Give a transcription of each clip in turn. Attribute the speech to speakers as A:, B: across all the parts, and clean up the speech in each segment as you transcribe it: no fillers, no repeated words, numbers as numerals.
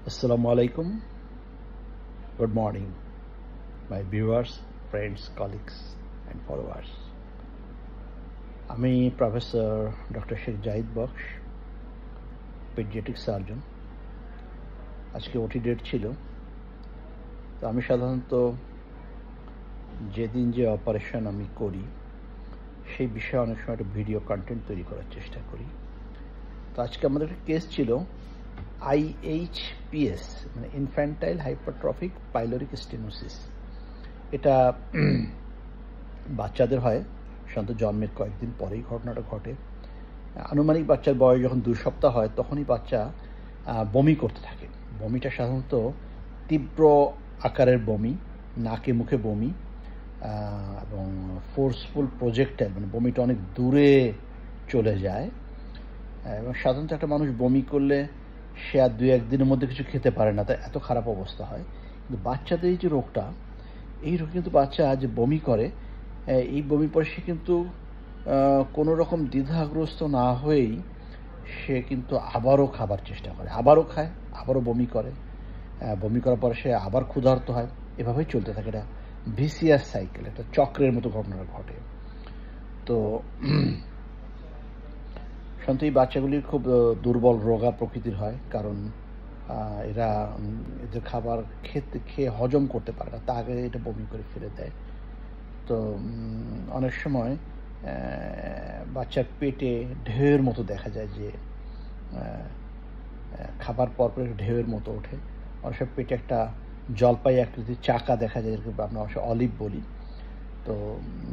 A: Assalamu alaikum. Good morning, my viewers, friends, colleagues, and followers. আমি professor doctor Sheikh Zahid box, paediatric surgeon. আজকে ওটি date ছিল, তো আমি সাধারণত যেদিন যে অপারেশন আমি করি সেই বিষয়ে অনেক সময় একটা ভিডিও কন্টেন্ট তৈরি করার চেষ্টা করি। তো আজকে আমাদের একটা কেস ছিল IHPS, মানে ইনফ্যান্টাইল হাইপারট্রফিক পাইলোরিক স্টেনোসিস। এটা বাচ্চাদের হয়, সাধারণত জন্মের কয়েকদিন পরেই ঘটনাটা ঘটে। আনুমানিক বাচ্চার বয়স যখন 2 সপ্তাহ হয় তখনই বাচ্চা বমি করতে থাকে। বমিটা সাধারণত তীব্র আকারের বমি, নাকে মুখে বমি, এবং ফোর্সফুল প্রজেক্টাইল, মানে বমিটা অনেক দূরে চলে যায়। এবং সাধারণত একটা মানুষ বমি করলে সে আর 2-1 দিনের মধ্যে কিছু খেতে পারে না, তাই এত খারাপ অবস্থা হয়। কিন্তু বাচ্চাদের এই যে রোগটা, এই রোগ কিন্তু বাচ্চা যে বমি করে, এই বমি পরে সে কিন্তু কোনো রকম দ্বিধাগ্রস্ত না হয়েই সে কিন্তু আবারও খাবার চেষ্টা করে, আবারও খায়, আবারও বমি করে, বমি করার পরে সে আবার ক্ষুধার্ত হয়। এভাবেই চলতে থাকে, এটা ভিসিয়াস সাইকেল, একটা চক্রের মতো ঘটনা ঘটে। তো সাধারণত এই বাচ্চাগুলি খুব দুর্বল রোগা প্রকৃতির হয়, কারণ এদের খাবার খেয়ে হজম করতে পারে না, তা আগে এটা বমি করে ফেলে দেয়। তো অনেক সময় বাচ্চার পেটে ঢেউয়ের মতো দেখা যায়, যে খাবার পর ঢেউয়ের মতো ওঠে। অনেক সময় পেটে একটা জলপাই আকৃতির চাকা দেখা যায়, যেরকম আমরা অবশ্য অলিভ বলি। তো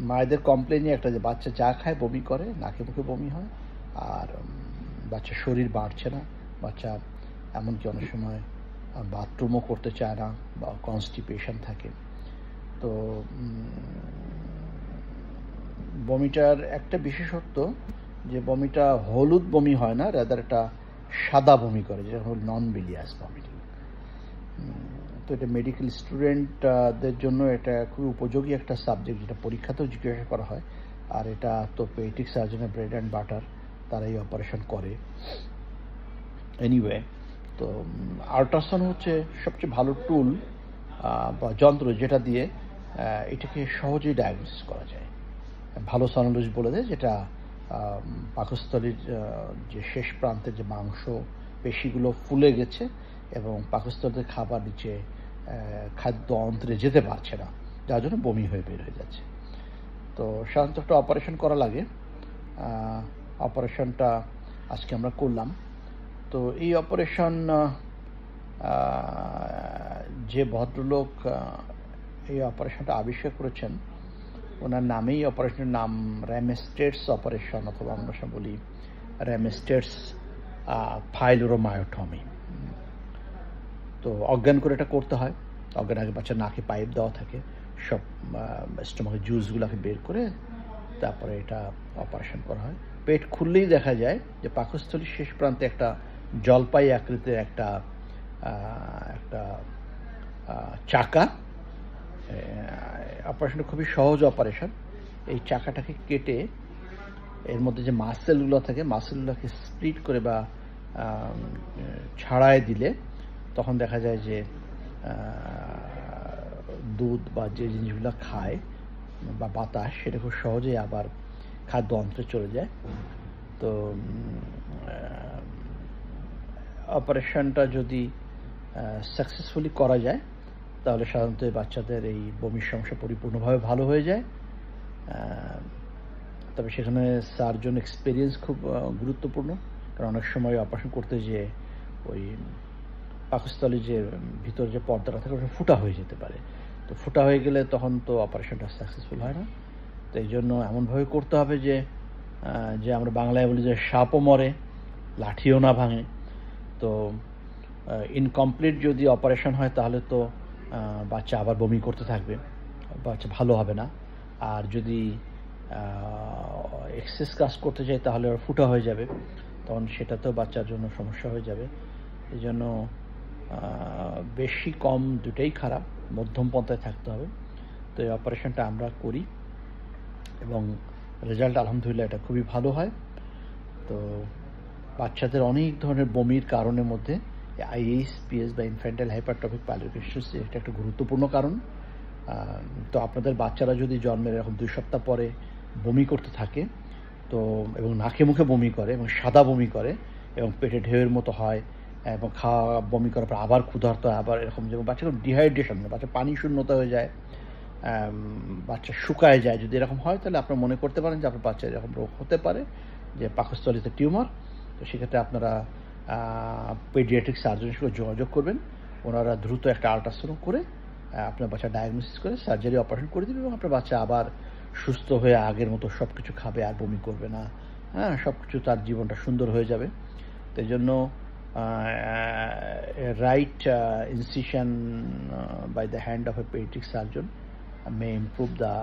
A: মায়েদের কমপ্লেনই একটা, যে বাচ্চা যা খায় বমি করে, নাকে মুখে বমি হয়, আর বাচ্চার শরীর বাড়ছে না, বাচ্চা এমনকি অনেক সময় বাথরুমও করতে চায় না, বা কনস্টিপেশন থাকে। তো বমিটার একটা বিশেষত্ব, যে বমিটা হলুদ বমি হয় না, রাদার এটা সাদা বমি করে, যেটা হল নন বিলিয়াস ভমিটিং। তো এটা মেডিকেল স্টুডেন্টদের জন্য এটা খুবই উপযোগী একটা সাবজেক্ট, যেটা পরীক্ষাতেও জিজ্ঞাসা করা হয়। আর এটা তো পেডিয়াট্রিক সার্জনের ব্রেড অ্যান্ড বাটার, তারা এই অপারেশন করে। এনিওয়ে, তো আল্ট্রাসাউন্ড হচ্ছে সবচেয়ে ভালো টুল বা যন্ত্র, যেটা দিয়ে এটাকে সহজেই ডায়াগনোসিস করা যায়। ভালো সনোলজি বলে দেয়, যেটা পাকস্থলীর যে শেষ প্রান্তের যে মাংস পেশিগুলো ফুলে গেছে এবং পাকস্থলীতে খাবার নিচে খাদ্য অন্ত্রে যেতে পারছে না, যার জন্য বমি হয়ে বের হয়ে যাচ্ছে। তো সাধারণত একটা অপারেশন করা লাগে। অপারেশনটা আজকে আমরা করলাম। তো এই অপারেশন, যে ভদ্রলোক এই অপারেশনটা আবিষ্কার করেছেন, ওনার নামেই অপারেশনের নাম র্যামেস্টেটস অপারেশন, অথবা আমরা সব বলি র্যামেস্টেটস ফাইলোরোমায়োটমি। তো অজ্ঞান করে এটা করতে হয়। অজ্ঞান আগে বাচ্চার নাকে পাইপ দেওয়া থাকে, সব স্টোমাকের জুসগুলোকে বের করে তারপরে এটা অপারেশন করা হয়। পেট খুললেই দেখা যায় যে পাকস্থলীর শেষ প্রান্তে একটা জলপাই আকৃতির একটা চাকা। অপারেশনটা খুবই সহজ অপারেশন। এই চাকাটাকে কেটে এর মধ্যে যে মাসেলগুলো থাকে, মাসেলগুলোকে স্প্লিট করে বা ছাড়ায় দিলে তখন দেখা যায় যে দুধ বা যে জিনিসগুলো খায় বা বাতাস, সেটা খুব সহজেই আবার খাদ্য অন্ত্রে চলে যায়। তো অপারেশনটা যদি সাকসেসফুলি করা যায়, তাহলে সাধারণত বাচ্চাদের এই বমির সমস্যা পরিপূর্ণভাবে ভালো হয়ে যায়। তবে সেখানে সার্জন এক্সপিরিয়েন্স খুব গুরুত্বপূর্ণ, কারণ অনেক সময় অপারেশন করতে যে ওই পাকস্থলী যে ভিতর যে পর্দাটা থাকে, ওটা ফুটা হয়ে যেতে পারে। তো ফুটা হয়ে গেলে তখন তো অপারেশনটা সাকসেসফুল হয় না। তো এই জন্য এমনভাবে করতে হবে যে আমরা বাংলায় বলি যে সাপও মরে, লাঠিও না ভাঙে। তো ইনকমপ্লিট যদি অপারেশন হয়, তাহলে তো বাচ্চা আবার বমি করতে থাকবে, বাচ্চা ভালো হবে না। আর যদি এক্সেস কাজ করতে চাই, তাহলে ওর ফুটা হয়ে যাবে, তখন সেটাতেও বাচ্চার জন্য সমস্যা হয়ে যাবে। এই জন্য বেশি কম দুটোই খারাপ, মধ্যম পন্থায় থাকতে হবে। তো এই অপারেশনটা আমরা করি এবং রেজাল্ট আলহামদুলিল্লাহ এটা খুবই ভালো হয়। তো বাচ্চাদের অনেক ধরনের বমির কারণের মধ্যে আইএইচপিএস বা ইনফ্যান্টাইল হাইপারট্রফিক পাইলোরিকেশাস এটা একটা গুরুত্বপূর্ণ কারণ। তো আপনাদের বাচ্চারা যদি জন্মের এরকম 2 সপ্তাহ পরে বমি করতে থাকে তো এবং নাকে মুখে বমি করে এবং সাদা বমি করে এবং পেটে ঢেউয়ের মতো হয় এবং বমি করার পর আবার ক্ষুধার্ত হয়, আবার এরকম যেমন বাচ্চাগুলো ডিহাইড্রেশন হয়, বাচ্চা পানি শূন্যতা হয়ে যায়, বাচ্চা শুকায় যায়। যদি এরকম হয় তাহলে আপনারা মনে করতে পারেন যে আপনার বাচ্চার এরকম রোগ হতে পারে, যে পাকস্থলীতে টিউমার। তো সেক্ষেত্রে আপনারা পেডিয়াট্রিক সার্জনের সঙ্গে যোগাযোগ করবেন। ওনারা দ্রুত একটা আল্ট্রাসাউন্ড করে আপনার বাচ্চা ডায়াগনোসিস করে সার্জারি অপারেশন করে দেবে এবং আপনার বাচ্চা আবার সুস্থ হয়ে আগের মতো সব কিছু খাবে, আর বমি করবে না। হ্যাঁ, সব কিছু তার জীবনটা সুন্দর হয়ে যাবে। তো এই জন্য right incision by the hand of a paediatric surgeon may improve the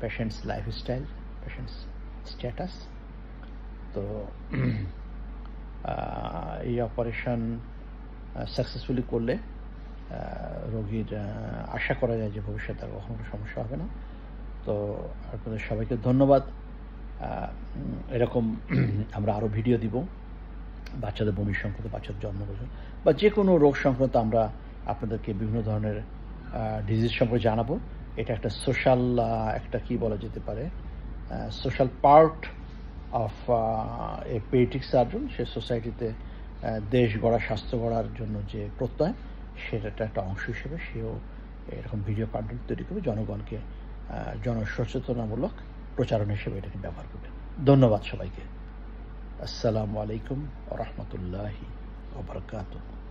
A: patient's lifestyle, patient's status. তো এই অপারেশন সাকসেসফুলি করলে রোগীর আশা করা যায় যে ভবিষ্যতে আর কখনো সমস্যা হবে না। তো আপনাদের সবাইকে ধন্যবাদ। এরকম আমরা আরও ভিডিও দিব বাচ্চাদের বমি সংক্রান্ত, বাচ্চাদের জন্মগত বা যে কোনো রোগ সংক্রান্ত আমরা আপনাদেরকে বিভিন্ন ধরনের ডিজিজ সম্পর্কে জানাবো। এটা একটা সোশ্যাল, একটা কি বলা যেতে পারে, social part of a paediatric surgeon. সে সোসাইটিতে দেশ গড়া, স্বাস্থ্য গড়ার জন্য যে প্রত্যয়, সেটা একটা অংশ হিসেবে সেও এরকম ভিডিও কন্টেন্ট তৈরি করবে, জনগণকে জনসচেতনামূলক প্রচারণ হিসেবে এটাকে ব্যবহার করবে। ধন্যবাদ সবাইকে। আসসালামু আলাইকুম ওয়া রাহমাতুল্লাহি ওয়া বারাকাতুহু।